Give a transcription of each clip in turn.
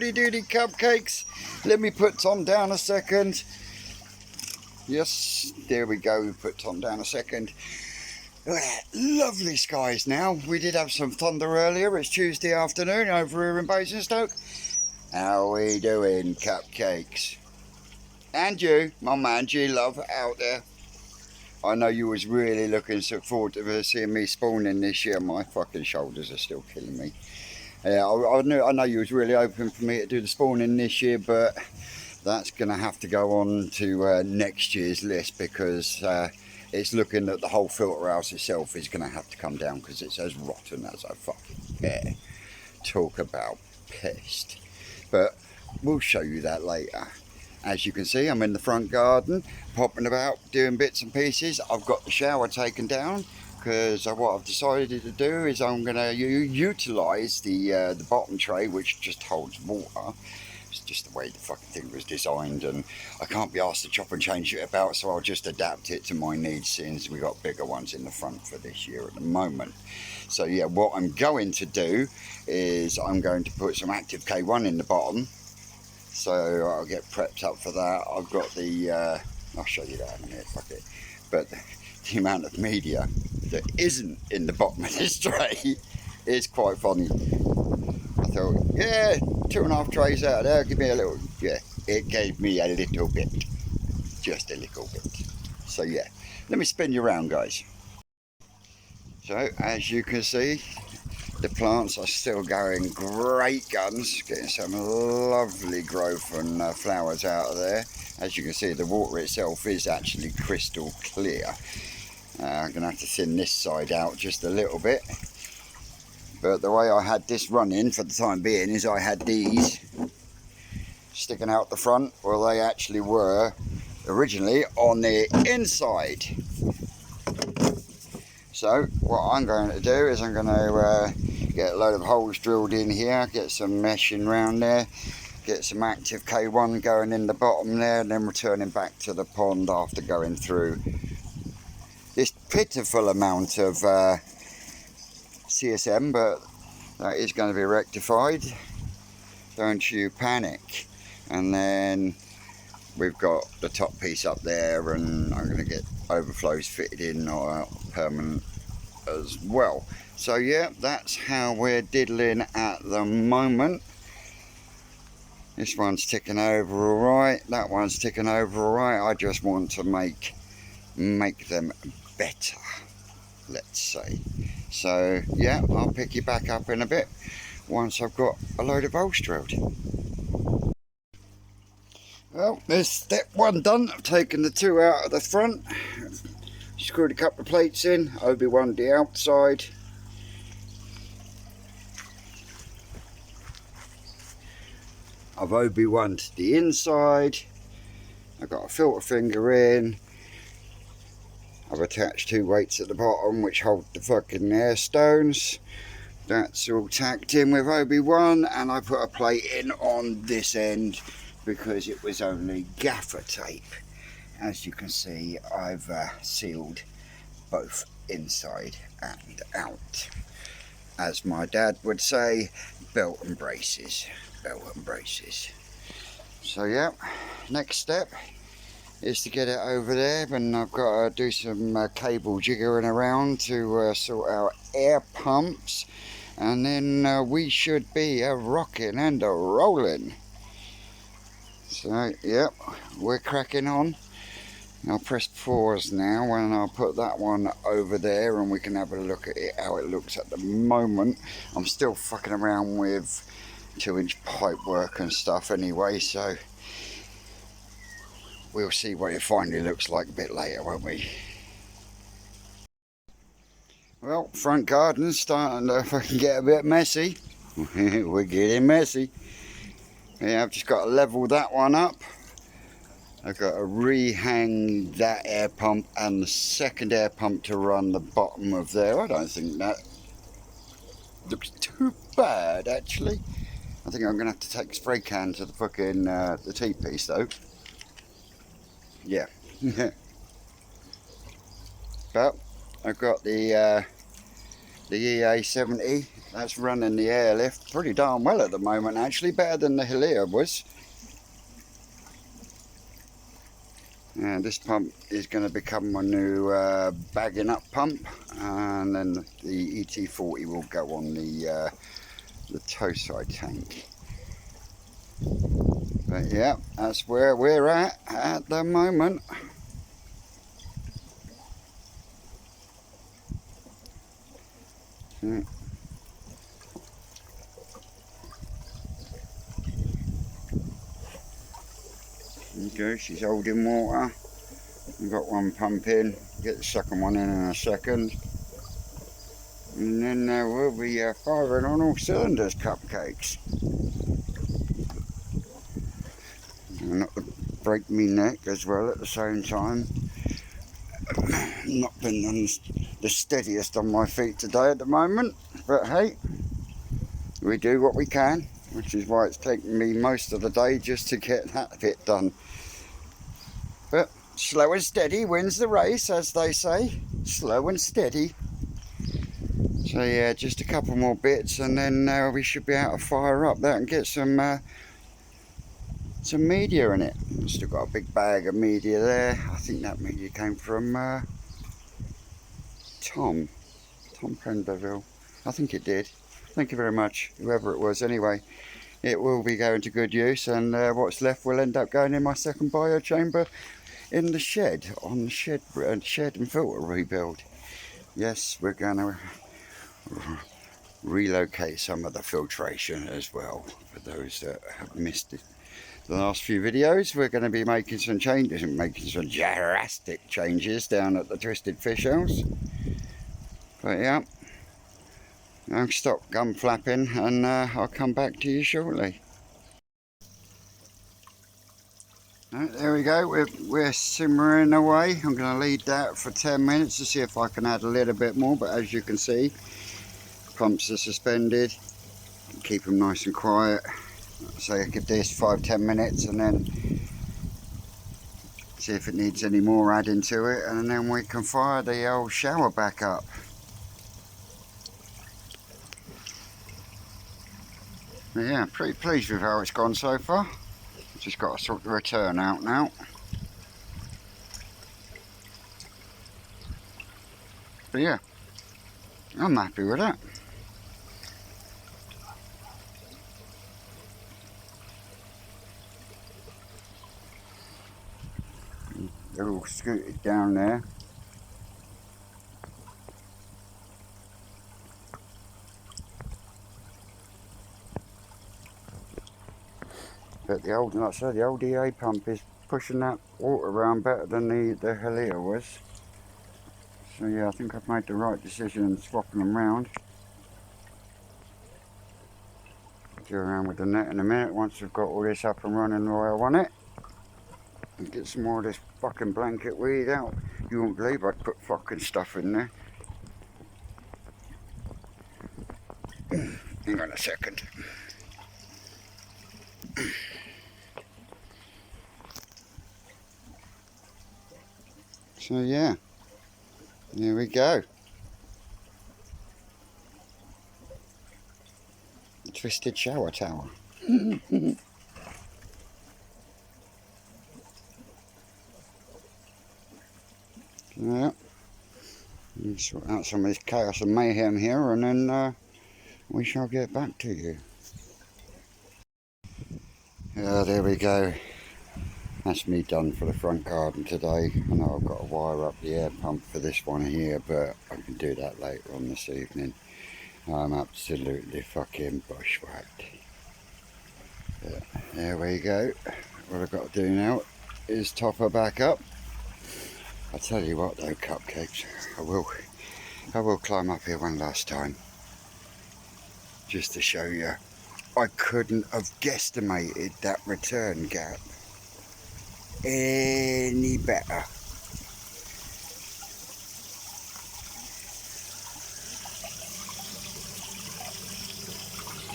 howdy doody cupcakes. Let me put Tom down a second. Yes, there we go. We put Tom down a second. Lovely skies now. We did have some thunder earlier. It's Tuesday afternoon over here in Basingstoke. How we doing, cupcakes? And you, my man G-Love out there. I know you was really looking forward to seeing me spawning this year. My fucking shoulders are still killing me. Yeah, I know you was really hoping for me to do the spawning this year, but that's going to have to go on to next year's list because it's looking that the whole filter house itself is going to have to come down because it's as rotten as a fucking pear. Talk about pissed. But we'll show you that later. As you can see, I'm in the front garden, popping about, doing bits and pieces. I've got the shower taken down because what I've decided to do is I'm going to utilise the bottom tray, which just holds water. It's just the way the fucking thing was designed, and I can't be asked to chop and change it about, so I'll just adapt it to my needs since we've got bigger ones in the front for this year at the moment. So yeah, what I'm going to do is I'm going to put some Active K1 in the bottom. So I'll get prepped up for that. I've got the, I'll show you that in a minute, fuck it. But the amount of media that isn't in the bottom of this tray is quite funny. I thought, yeah, 2.5 trays out of there, give me a little, yeah, it gave me a little bit. Just a little bit. So yeah, let me spin you around, guys. So as you can see, the plants are still going great guns, getting some lovely growth and flowers out of there. As you can see, the water itself is actually crystal clear. I'm going to have to thin this side out just a little bit. But the way I had this running for the time being is I had these sticking out the front. Well, they actually were originally on the inside. So what I'm going to do is I'm going to get a load of holes drilled in here, get some meshing around there, get some Active K1 going in the bottom there, and then returning back to the pond after going through this pitiful amount of CSM, but that is going to be rectified. Don't you panic. And then we've got the top piece up there, and I'm going to get overflows fitted in or permanent as well. So yeah, that's how we're diddling at the moment. This one's ticking over alright, that one's ticking over alright. I just want to make them better, let's say. So yeah, I'll pick you back up in a bit once I've got a load of holes drilled. Well, there's step one done. I've taken the two out of the front, screwed a couple of plates in, Obi-Wan the outside. I've Obi-Wan to the inside. I've got a filter finger in. I've attached 2 weights at the bottom which hold the fucking air stones. That's all tacked in with Obi-Wan, and I put a plate in on this end because it was only gaffer tape. As you can see, I've sealed both inside and out. As my dad would say, belt and braces, belt and braces. So yeah, next step is to get it over there, and I've got to do some cable jiggering around to sort out air pumps, and then we should be a rocking and a rolling. So yep, we're cracking on. I'll press pause now, and I'll put that one over there and we can have a look at it, how it looks at the moment. I'm still fucking around with 2-inch pipe work and stuff anyway, so we'll see what it finally looks like a bit later, won't we? Well, front garden's starting to fucking get a bit messy. We're getting messy. Yeah, I've just got to level that one up. I've got to rehang that air pump and the second air pump to run the bottom of there. I don't think that looks too bad, actually. I think I'm going to have to take a spray can to the fucking the T-piece though. Yeah. But I've got the the EA70. That's running the airlift pretty darn well at the moment, actually, better than the Helia was. And this pump is going to become my new bagging up pump, and then the ET40 will go on the tow side tank. But yeah, that's where we're at the moment. Yeah. Okay, she's holding water. We've got one pump in, get the second one in a second. And then we'll be firing on all cylinders, Cupcakes. And not to break me neck as well at the same time. Not been on the steadiest on my feet today at the moment, but hey, we do what we can, which is why it's taken me most of the day just to get that bit done. But slow and steady wins the race, as they say. Slow and steady. So yeah, just a couple more bits, and then we should be able to fire up that and get some media in it. Still got a big bag of media there. I think that media came from Tom Prenderville. I think it did. Thank you very much, whoever it was. Anyway, it will be going to good use, and what's left will end up going in my second bio chamber in the shed, on the shed and filter rebuild. Yes, we're going to relocate some of the filtration as well. For those that have missed it, the last few videos, we're going to be making some changes, and making some drastic changes down at the Twisted Fish House. But yeah, I'll stop gum flapping, and I'll come back to you shortly. Right, there we go, we're simmering away. I'm going to leave that for 10 minutes to see if I can add a little bit more, but as you can see, pumps are suspended. Keep them nice and quiet. So I give this 5-10 minutes, and then see if it needs any more adding to it, and then we can fire the old shower back up. But yeah, pretty pleased with how it's gone so far. Just got to sort the return out now. But yeah, I'm happy with that. They're all scooted down there. But the old, like I said, the old EA pump is pushing that water around better than the Helia was. So yeah, I think I've made the right decision in swapping them round. Go around with the net in a minute once we've got all this up and running the way I want it. And get some more of this fucking blanket weed out. You won't believe I'd put fucking stuff in there. Hang on a second. So yeah, there we go. The Twisted Shower Tower. Yeah, sort out some of this chaos and mayhem here, and then we shall get back to you. There we go. That's me done for the front garden today. I know I've got to wire up the air pump for this one here, but I can do that later on this evening. I'm absolutely fucking bushwhacked. But there we go. What I've got to do now is top her back up. I tell you what though, Cupcakes, I will climb up here one last time, just to show you. I couldn't have guesstimated that return gap any better.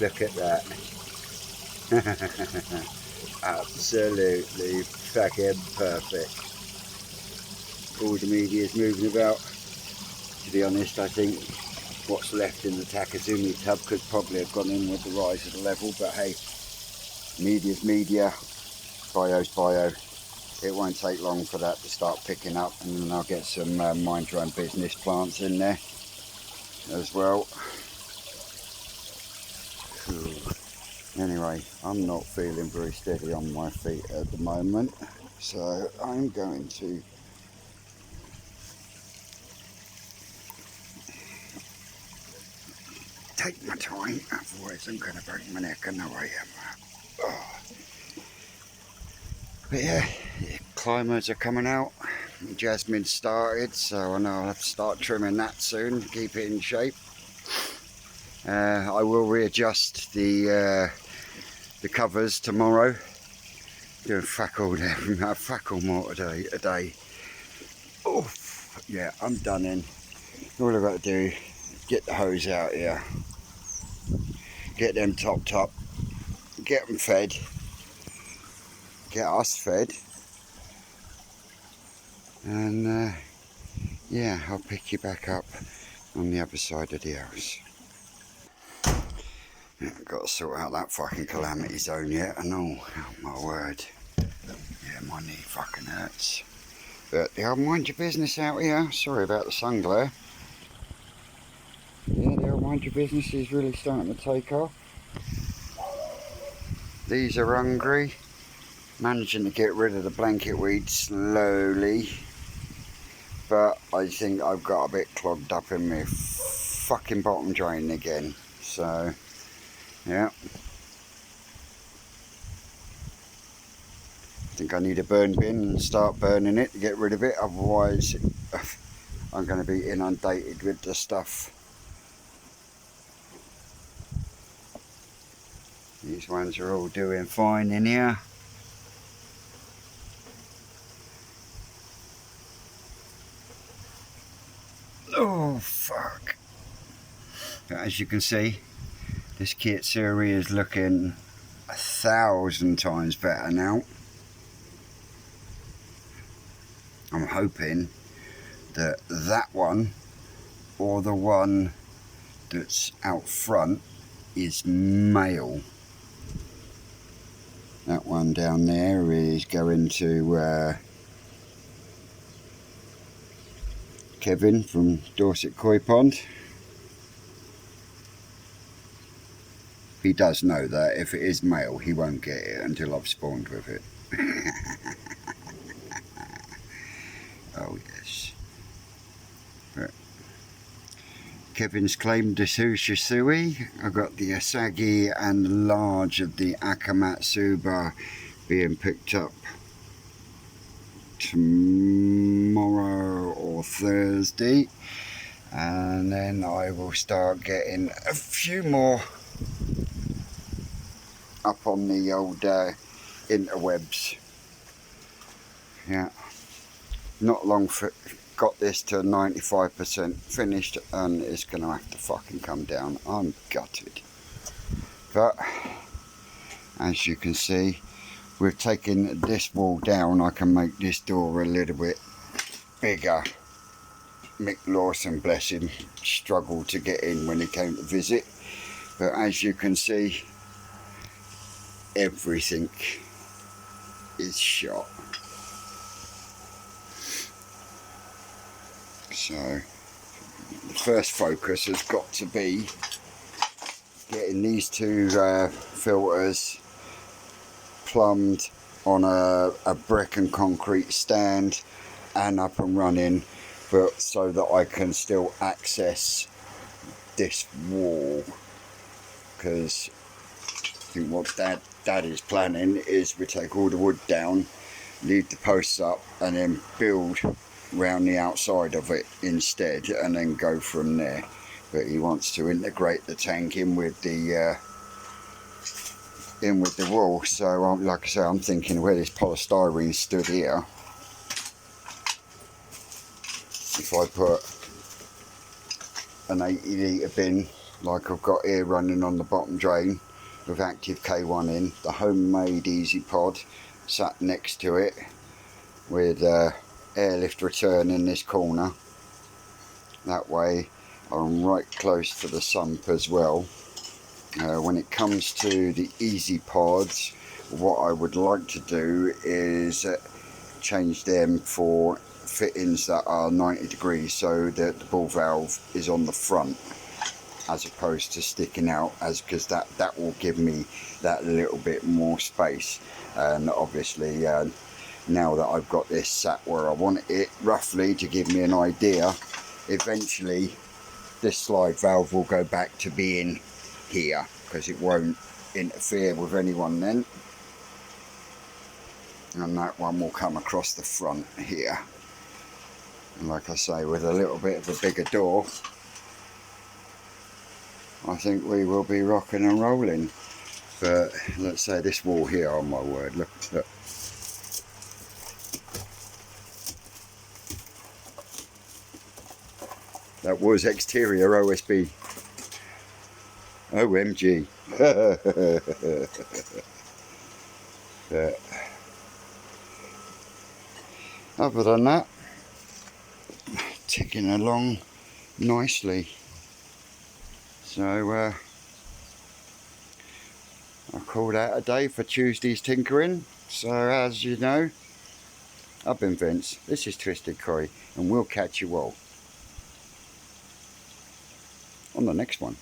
Look at that. Absolutely fucking perfect. All the media is moving about. To be honest, I think what's left in the Takazumi tub could probably have gone in with the rise of the level, but hey, media's media, bio's bio. It won't take long for that to start picking up, and then I'll get some mind your own business plants in there as well. Anyway, I'm not feeling very steady on my feet at the moment, so I'm going to take my time, otherwise I'm going to break my neck. I know I am. Oh. But yeah, climbers are coming out. Jasmine started, so I know I'll have to start trimming that soon, keep it in shape. I will readjust the covers tomorrow. Doing fuck all there, fuck all more today. Oh, yeah, I'm done in. All I've got to do, get the hose out here, get them topped up, get them fed, get us fed, and yeah, I'll pick you back up on the other side of the house. Yeah, I've got to sort out that fucking calamity zone yet, and oh my word. Yeah, my knee fucking hurts. But yeah, mind your business out here. Sorry about the sun glare. Yeah, the old mind your business is really starting to take off. These are hungry. Managing to get rid of the blanket weed slowly. But I think I've got a bit clogged up in my fucking bottom drain again. So, yeah. I think I need a burn bin and start burning it to get rid of it. Otherwise, I'm going to be inundated with the stuff. These ones are all doing fine in here. Oh fuck. As you can see, this Kitsuri is looking 1,000 times better now. I'm hoping that that one, or the one that's out front, is male. That one down there is going to Kevin from Dorset Koi Pond. He does know that if it is male, he won't get it until I've spawned with it. Oh yes. But Kevin's claimed the Sushisui. I've got the Asagi and large of the Akamatsuba being picked up tomorrow or Thursday, and then I will start getting a few more up on the old interwebs. Yeah, not long for got this to 95% finished, and it's gonna have to fucking come down. I'm gutted, but as you can see, with taking this wall down, I can make this door a little bit bigger. Mick Lawson, bless him, struggled to get in when he came to visit, but as you can see, everything is shot. So the first focus has got to be getting these two filters plumbed on a brick and concrete stand and up and running, but so that I can still access this wall, because I think what Dad is planning is we take all the wood down, leave the posts up, and then build round the outside of it instead, and then go from there. But he wants to integrate the tank in with the wall. So like I say, I'm thinking where this polystyrene stood here, if I put an 80 litre bin like I've got here running on the bottom drain with active K1 in, the homemade Easy Pod sat next to it with airlift return in this corner, that way I'm right close to the sump as well. When it comes to the easy pods, what I would like to do is change them for fittings that are 90 degrees, so that the ball valve is on the front as opposed to sticking out, as because that will give me that little bit more space. And obviously now that I've got this sat where I want it roughly to give me an idea, eventually this slide valve will go back to being here because it won't interfere with anyone then, and that one will come across the front here. And like I say, with a little bit of a bigger door, I think we will be rocking and rolling. But let's say this wall here, oh my word, look. That was exterior OSB. OMG. But other than that, ticking along nicely. So I'll call that a day for Tuesday's tinkering. So as you know, I've been Vince, this is Twisted Koi, and we'll catch you all on the next one.